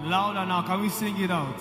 Louder now, can we sing it out?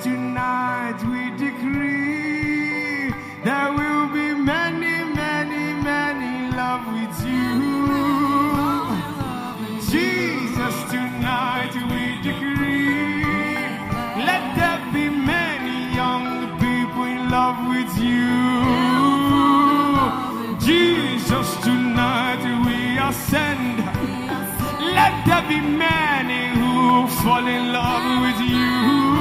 Tonight we decree there will be many, many, many love with you. Jesus, tonight we decree let there be many young people in love with you. Jesus, tonight we ascend. Let there be many who fall in love with you.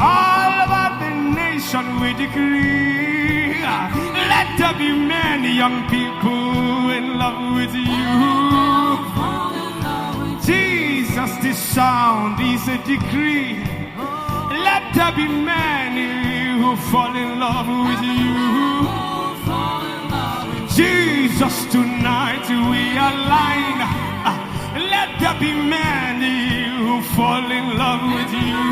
All over the nation we decree, let there be many young people in love with you. Jesus, this sound is a decree. Let there be many who fall in love with you. Jesus, tonight we realign. Let there be many who fall in love with you.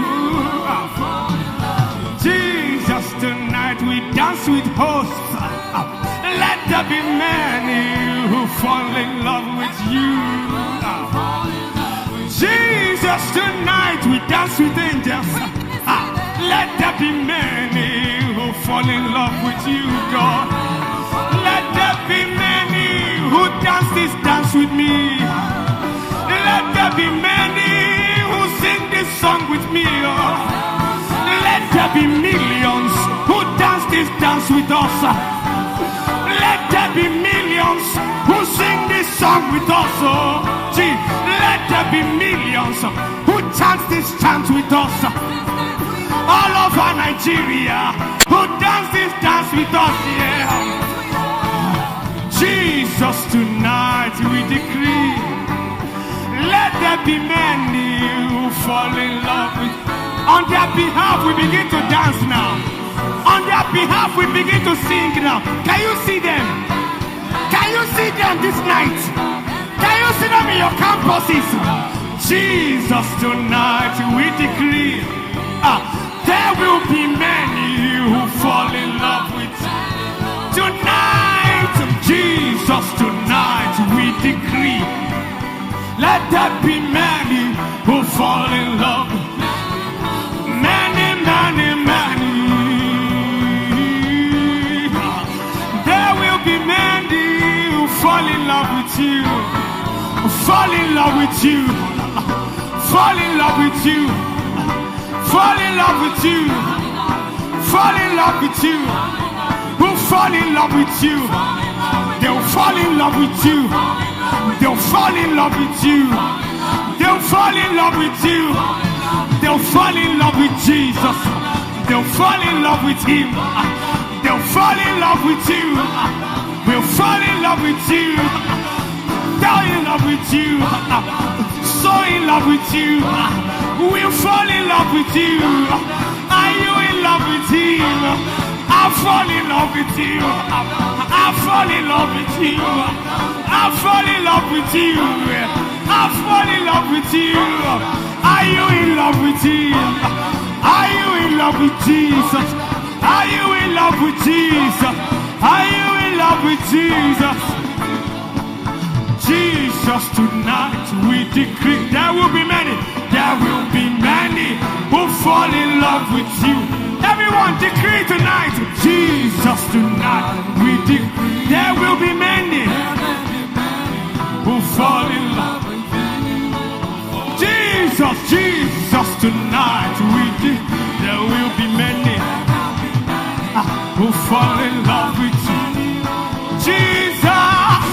Jesus, tonight we dance with hosts. Let there be many who fall in love with you. Jesus, tonight we dance with angels. Let there be many who fall in love with you, God. Let there be many who dance this dance with me. Let there be many who sing this song with me. Let there be millions who dance this dance with us. Let there be millions who sing this song with us. Let there be millions who chant this chant with us. All over Nigeria who dance this dance with us. Jesus, tonight we decree, let there be many who fall in love with. On their behalf we begin to dance now. On their behalf we begin to sing now. Can you see them? Can you see them this night? Can you see them in your campuses? Jesus, tonight we decree, there will be many who fall in love with you. Tonight, Jesus, tonight we decree, let there be many who fall in love. Many, many, many. There will be many who fall in love with you. Fall in love with you. Fall in love with you. Fall in love with you. Fall in love with you. Who fall in love with you? They'll fall in love with you. They'll fall in love with you. They'll fall in love with you. They'll fall in love with Jesus. They'll fall in love with him. They'll fall in love with you. We'll fall in love with you. Die in love with you. So in love with you. We'll fall in love with you. Are you in love with him? I fall in love with you. I fall in love with you. I fall in love with you. I fall in love with you. Are you in love with him? Are you in love with Jesus? Are you in love with Jesus? Are you in love with Jesus? Jesus, tonight we decree there will be many. There will be many who fall in love with you. Everyone decree tonight. Jesus, tonight we decree there will be many who fall in love. Jesus, Jesus, tonight we decree there will be many who fall in love with you. Jesus,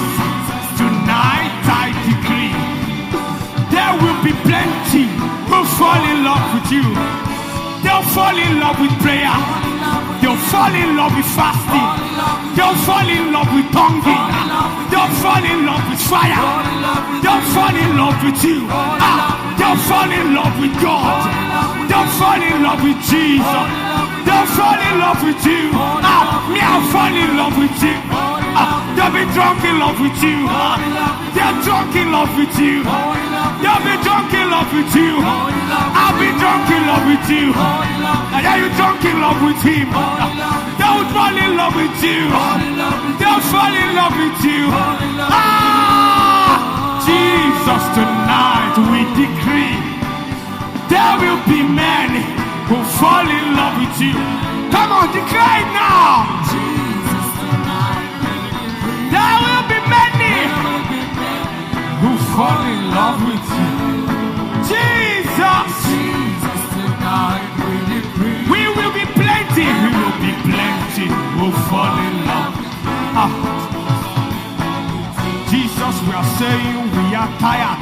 tonight I decree there will be plenty who fall in love with you. They'll fall in love with prayer. They'll fall in love with fasting. They'll fall in love with tonguing. They'll fall in love with fire. They'll fall in love with you. They'll fall in love with God. They'll fall in love with Jesus. They'll fall in love with you. Me, I'll fall in love with you. They'll be drunk in love with you. They're drunk in love with you. They'll be drunk in love with you. I'll be drunk in love with you. Are you drunk in love with him? They will fall in love with you. They'll fall in love with you. Jesus, tonight we decree there will be many who fall in love with you. Come on, declare it now. Jesus, tonight there will be many who fall in love with you. Jesus, Jesus, tonight we decree we will be plenty. We will be plenty who fall in love. Jesus, we are saying we are tired.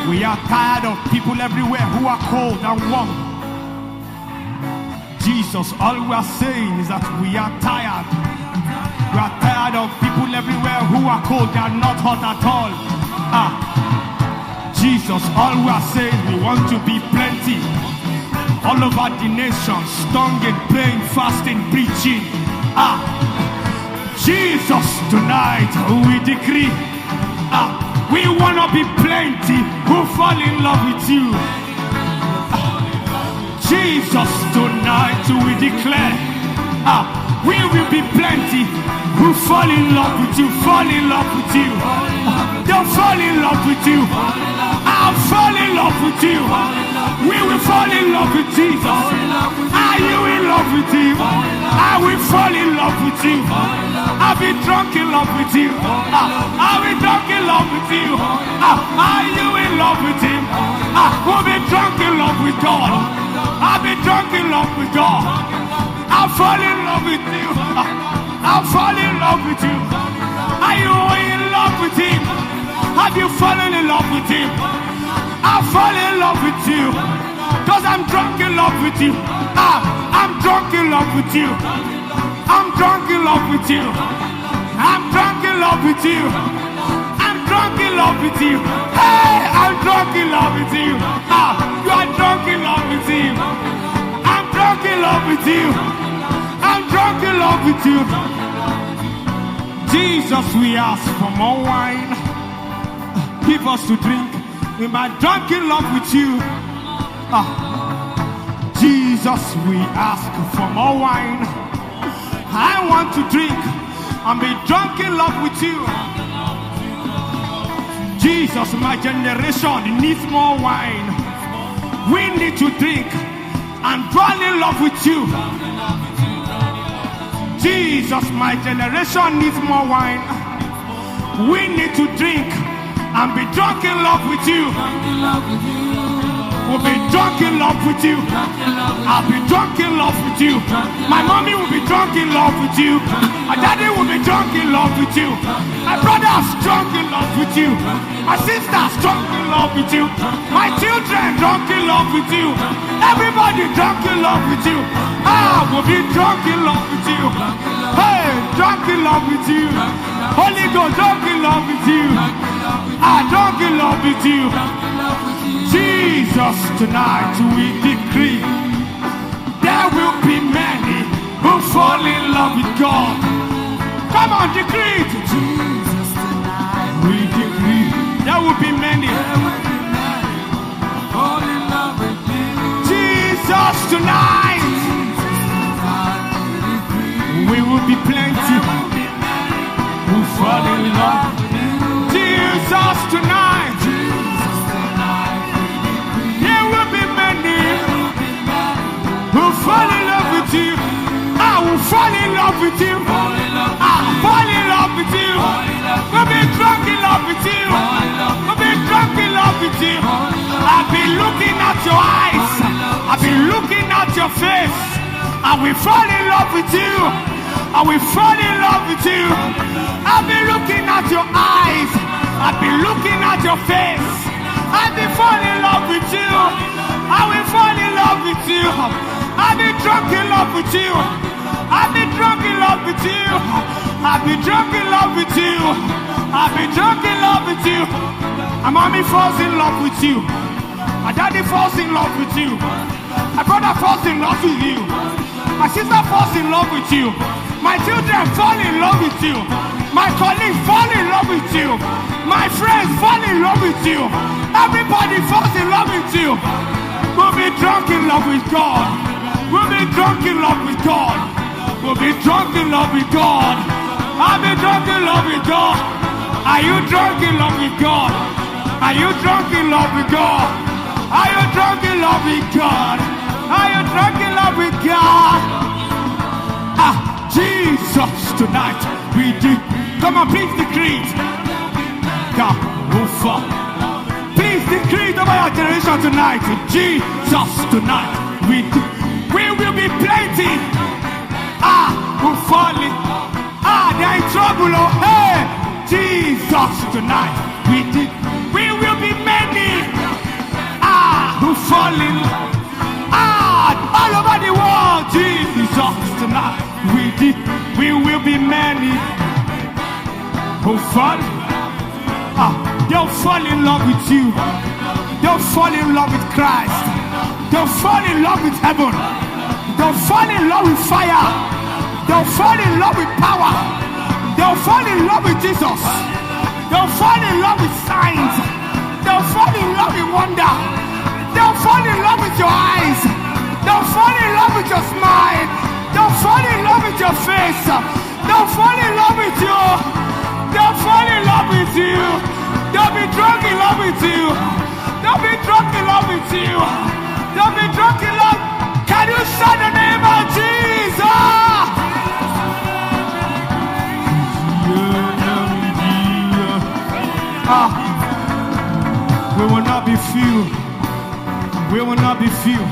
We are tired of people everywhere who are cold and warm. Jesus, all we are saying is that we are tired. We are tired of people everywhere who are cold, they are not hot at all. Jesus, all we are saying, we want to be plenty. All over the nations, singing, praying, fasting, preaching. Jesus, tonight we decree, we want to be plenty who fall in love with you. Jesus, tonight we declare, we will be plenty who fall in love with you, fall in love with you. They'll fall in love with you. I'll fall in love with you. We will fall in love with Jesus. Are you in love with him? I will fall in love with you. I'll be drunk in love with you. I'll be drunk in love with you. Are you in love with him? We'll be drunk in love with God. I'll be drunk in love with God. I'll fall in love with you. I'll fall in love with you. Are you in love with him? Have you fallen in love with him? I'll fall in love with you. Because I'm drunk in love with you. I'm drunk in love with you. I'm drunk in love with you. I'm drunk in love with you. I'm drunk in love with you. Hey, I'm drunk in love with you. You are drunk in love with him. I'm drunk in love with you. I'm drunk in love with you. Jesus, we ask for more wine. Give us to drink. We might drunk in love with you. Jesus, we ask for more wine. I want to drink and be drunk in love with you. Jesus, my generation needs more wine. We need to drink and fall in love with you. Jesus, my generation needs more wine. We need to drink and be drunk in love with you. We'll be drunk in love with you. I'll be drunk in love with you. My mommy will be drunk in love with you. My daddy will be drunk in love with you. My brother's drunk in love with you. My sister's drunk in love with you. My children drunk in love with you. Everybody drunk in love with you. We'll be drunk in love with you. Hey, drunk in love with you. Holy Ghost, drunk in love with you. Drunk in love with you. Jesus, tonight we decree there will be many who fall in love with God. Come on, decree it. Jesus, tonight we decree there will be many fall in love with you. Jesus, tonight we will be plenty who fall in love. Jesus, tonight. We'll fall in love with you. I will fall in love with you. I'll fall in love with you. We'll be drunk in love with you. We'll be drunk in love with you. I'll be looking at your eyes. I'll be looking at your face. I will fall in love with you. I will fall in love with you. I'll be looking at your eyes. I'll be looking at your face. I'll be falling in love with you. I will fall in love with you. I'll be drunk in love with you. I'll be drunk in love with you. I'll be drunk in love with you. I'll be drunk in love with you. My mommy falls in love with you. My daddy falls in love with you. My brother falls in love with you. My sister falls in love with you. My children fall in love with you. My colleagues fall in love with you. My friends fall in love with you. Everybody falls in love with you. We'll be drunk in love with God. We'll be drunk in love with God. We'll be drunk in love with God. I'll be drunk in love with God. Are you drunk in love with God? Are you drunk in love with God? Are you drunk in love with God? Are you drunk in love with God? Jesus, tonight we do. Come on, please decree it. God will fall. Please decree it over your generation tonight. Jesus, tonight we do. We will be plenty. We're falling. They're in trouble. Oh, hey, Jesus, tonight we do. We will be many. Who falling. All over the world. Jesus, tonight we do. We will be many. Who fall. They'll fall in love with you. They'll fall in love with Christ. They'll fall in love with heaven. They'll fall in love with fire. They'll fall in love with power. They'll fall in love with Jesus. They'll fall in love with signs. They'll fall in love with wonder. They'll fall in love with your eyes. They'll fall in love with your smile. They'll fall in love with your face. They'll fall in love with you. They'll fall in love with you. They'll be drunk in love with you. They'll be drunk in love with you. They'll be drunk in love. Can you shout the name of Jesus? We will not be few. We will not be few.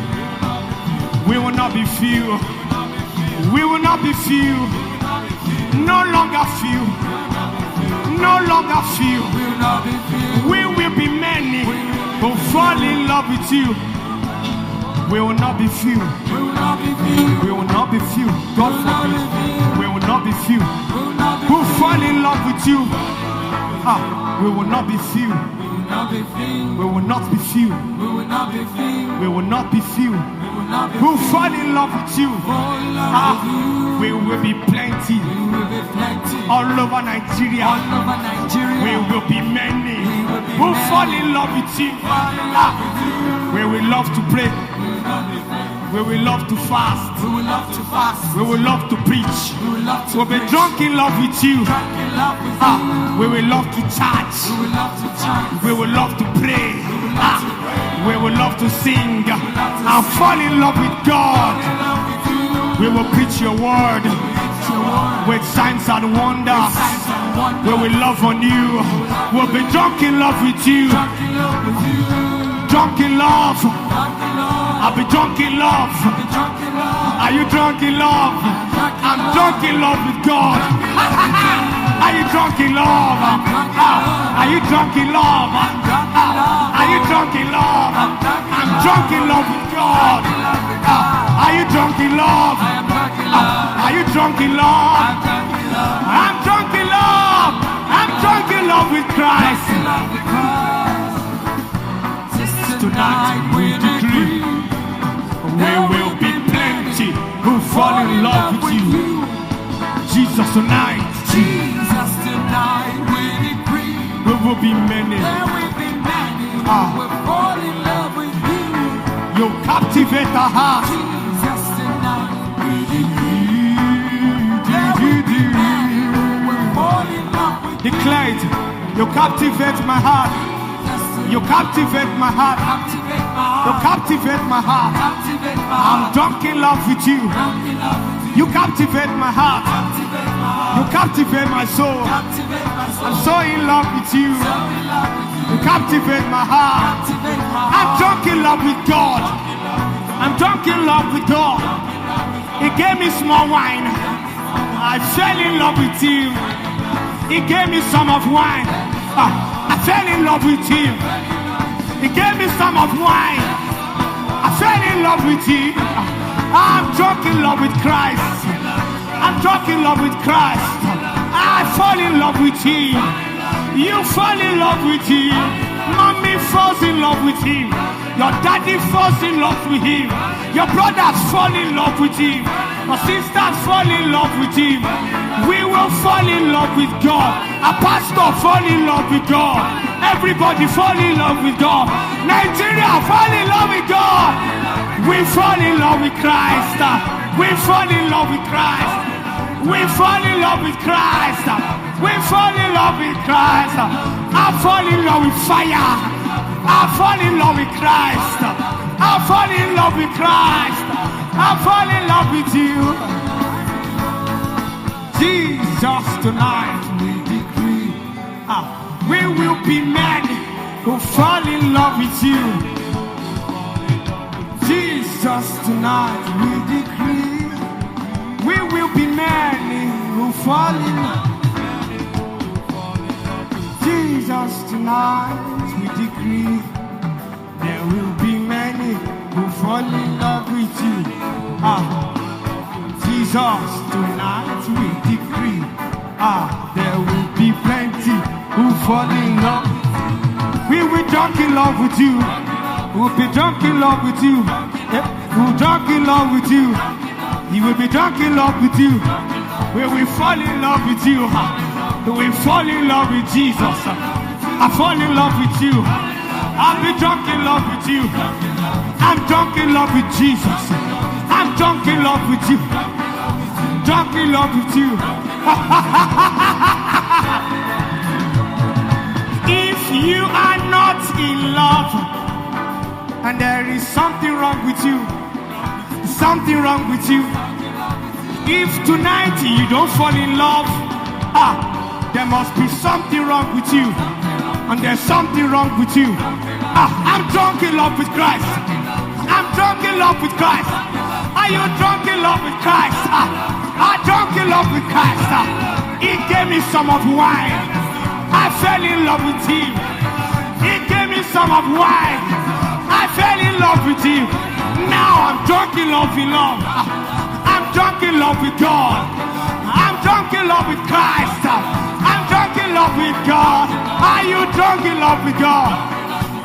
We will not be few. We will not be few. No longer few. No longer few. We will be many who fall in love with you. We will not be few. We will not be few. We will not be few. God forbid. We will not be few. Who fall in love with you. We will not be few. We will not be few. We will not be few. We will not be few. Who fall in love with you. We will be plenty. All over Nigeria. We will be many. Who fall in love with you. We will love to pray. We will love to fast. We will love to fast. We will love to preach. We'll be drunk in love with you. We will love to church. We will love to pray. We will love to sing and fall in love with God. We will preach your word with signs and wonders. We will love on you. We'll be drunk in love with you. Drunk in love. I'll be drunk in love. Are you drunk in love? I'm drunk in love with God. Are you drunk in love? Are you drunk in love? Are you drunk in love? I'm drunk in love with God. Are you drunk in love? Are you drunk in love? I'm drunk in love. I'm drunk in love with Christ. Tonight we decree we will be plenty who fall in love with you. Jesus tonight. Jesus tonight we decree we will be many. There will be many who will fall in love with you. You captivate our hearts. Jesus tonight we decree there will be many who will fall in love with you. Declare it. You captivate my heart. You captivate my heart. You captivate my heart. I'm drunk in love with you. You captivate my heart. You captivate my soul. I'm so in love with you. You captivate my heart. I'm drunk in love with God. I'm drunk in love with God. He gave me small wine. I fell in love with him. He gave me some of wine. I fell in love with him. He gave me some of wine. I fell in love with him. I'm drunk in love with Christ. I'm drunk in love with Christ. I fall in love with him. You fall in love with him. Mommy falls in love with him. Your daddy falls in love with him. Your brothers fall in love with him. Your sisters fall in love with him. We will fall in love with God. A pastor fall in love with God. Everybody fall in love with God. Nigeria fall in love with God. We fall in love with Christ. We fall in love with Christ. We fall in love with Christ. We fall in love with Christ. I fall in love with fire. I fall in love with Christ. I fall in love with Christ. I fall in love with you. Jesus, tonight we decree we will be men who fall in love with you. Jesus, tonight we decree we will be men who fall in love. Jesus, tonight we decree there will be many who fall in love with you. Jesus, tonight we decree there will be plenty who fall in love. We will drunk in love with you. We'll be drunk in love with you. We'll drunk in love with you. He will be drunk in love with you. We will fall in love with you. We fall in love with Jesus. I fall in love with you. I'll be drunk in love with you. I'm drunk in love with Jesus. I'm drunk in love with you. Drunk in love with you. If you are not in love, and there is something wrong with you, something wrong with you. If tonight you don't fall in love, there must be something wrong with you. And there's something wrong with you. I'm drunk in love with Christ. I'm drunk in love with Christ. Are you drunk in love with Christ? I'm drunk in love with Christ. He gave me some of wine. I fell in love with him. He gave me some of wine. I fell in love with him. Now I'm drunk in love with love. I'm drunk in love with God. I'm drunk in love with Christ. I'm drunk in love with God. Are you drunk in love with God?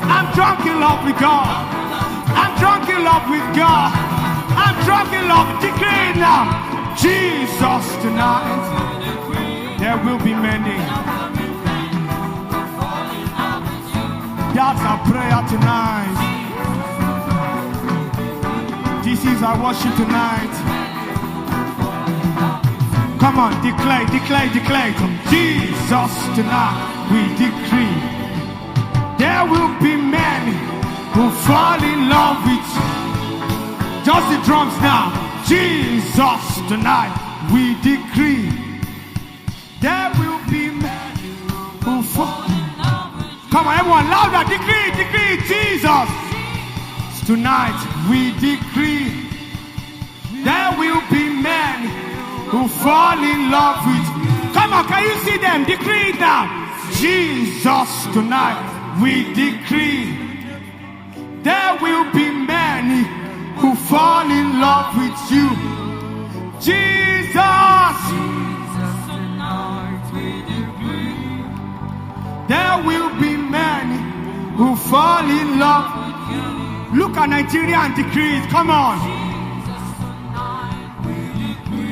I'm drunk in love with God. I'm drunk in love with God. I'm drunk in love. Declare it now. Jesus, tonight there will be many. That's our prayer tonight. This is our worship tonight. Come on, declare, declare, declare. Jesus, tonight we decree there will be many who fall in love with you. Just the drums now. Jesus, tonight we decree there will be many who fall in love with you. Come on, everyone, louder. Decree, decree, Jesus. Tonight we decree there will be many who fall in love with you. Come on, can you see them? Decree it now. Jesus, tonight we decree there will be many who fall in love with you. Jesus, tonight we decree there will be many who fall in love with you. Look at Nigeria and decree it. Come on.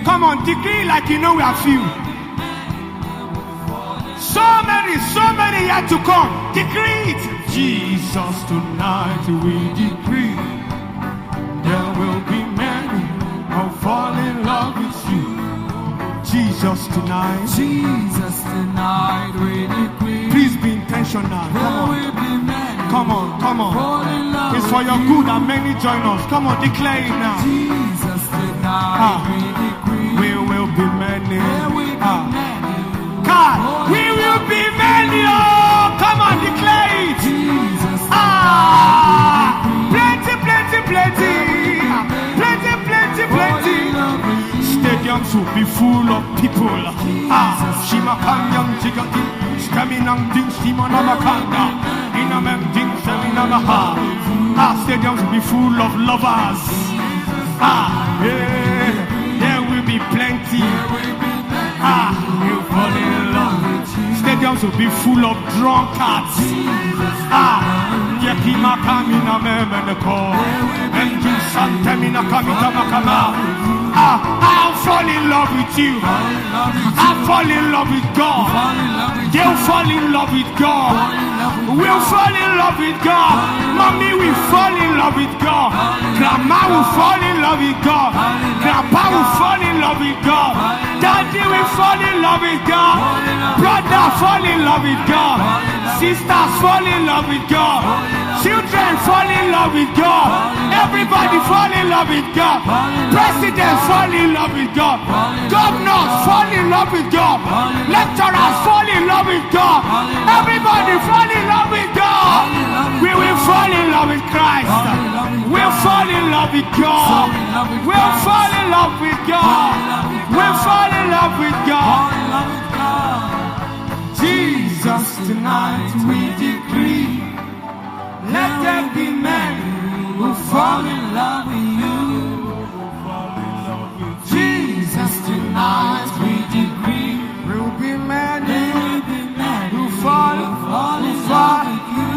Come on, decree like you know we are few. So many yet to come. Decree it. Jesus, tonight we decree there will be many who fall in love with you. Jesus, tonight. Jesus, tonight we decree. Please be intentional. Come on. Come on, come on. It's for your good and many join us. Come on, declare it now. Jesus, tonight we decree. We will be many. There will be many. God, we will be many. Oh, come on, declare it. Jesus, plenty, plenty, plenty. Plenty, plenty, plenty. Stadiums will be full of people. Shima Kanyam Jigati, Staminam Ding Simonabakanda, Inamem Ding Seminamaha. Stadiums will be full of lovers. There will be plenty. You fall in love. Stadiums will be full of drunkards. Yakima Kamina Memenako, and you Santamina Kamita Makama. I'll fall in love with you. I'll fall in love with God. They'll fall in love with God. We'll fall in love with God. Mommy will fall in love with God. Grandma will fall in love with God. Grandpa will fall in love with God. Daddy will fall in love with God. Brother fall in love with God. Sisters fall in love with God. Children fall in love with God. Everybody fall in love with God. Presidents fall in love with God. Governors fall in love with God. Lecturers fall in love with God. Everybody fall in love with God. We will fall in love with Christ. We'll fall in love with God. We'll fall in love with God. We'll fall in love with God. Jesus, tonight we decree, let there be many who fall in love with you. Jesus, tonight we decree, there will be many who fall in love with you.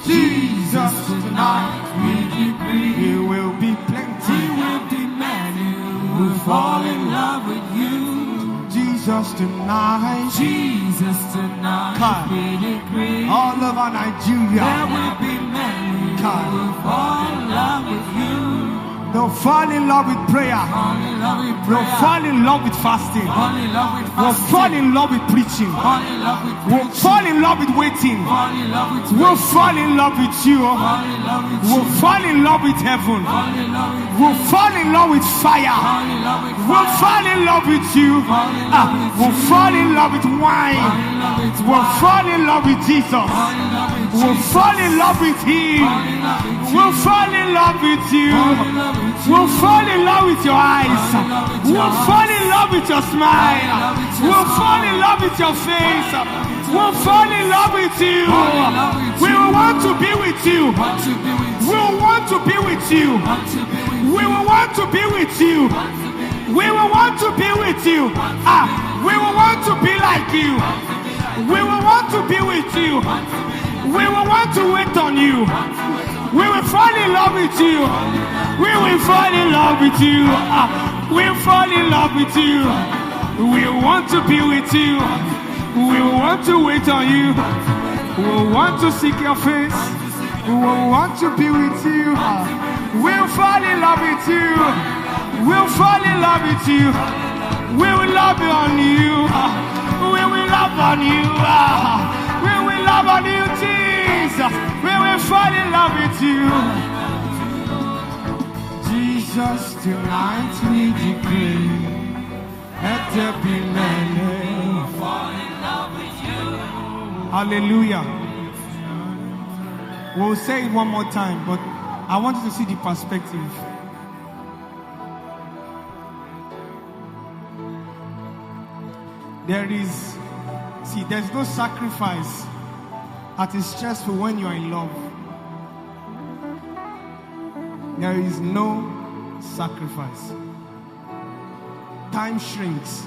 Jesus, tonight we decree, there will be plenty. There will be many who will fall in love with you. Jesus tonight. Jesus tonight. God. We decree. All over Nigeria. There will be many God. who will fall in love with you. They'll fall in love with prayer. Fall in love with prayer. They'll fall in love with fasting. Fall in love with We'll fasting. fall in love with preaching. Fall in love with We'll preaching. fall in love with waiting. Fall in love with We'll waiting. fall in love with you. Fall in love with We'll you. fall in love with heaven. Fall in love with We'll fall in love with fire. Fall in love with We'll fire. fall in love with you. Fall in love with We'll you. fall in love with wine. Fall in love with We'll wine. fall in love with Jesus. Fall in love with We'll Jesus. fall in love with Him. Fall in love with We'll Jesus. fall in love with you. Fall in love with you. We'll fall in love with your eyes. Fall in love with your We'll eyes. fall in love with your smile. love with your We'll smile. fall in love with your face. We'll fall in love with you. Fall in love with We you. will want to be with you. Want to be with We you. will want to be with you. Want to be with We you. will want to be with you. Want to be with We will want to be with you. We will want to be like you. We will want to be with you. We will want to wait on you. We will fall in love with you. We will fall in love with you. We'll fall in love with you. We want to be with you. We want to wait on you. We want to seek your face. We want to be with you. We'll fall in love with you. We'll fall in love with you. We will love on you. We will love on you. We will love on you, Jesus. We will fall in love with you. Jesus, tonight we decree, let there be many. fall in love with you. Hallelujah. We'll say it one more time, but I want you to see the perspective. There's no sacrifice that is stressful when you are in love. There is no sacrifice. Time shrinks.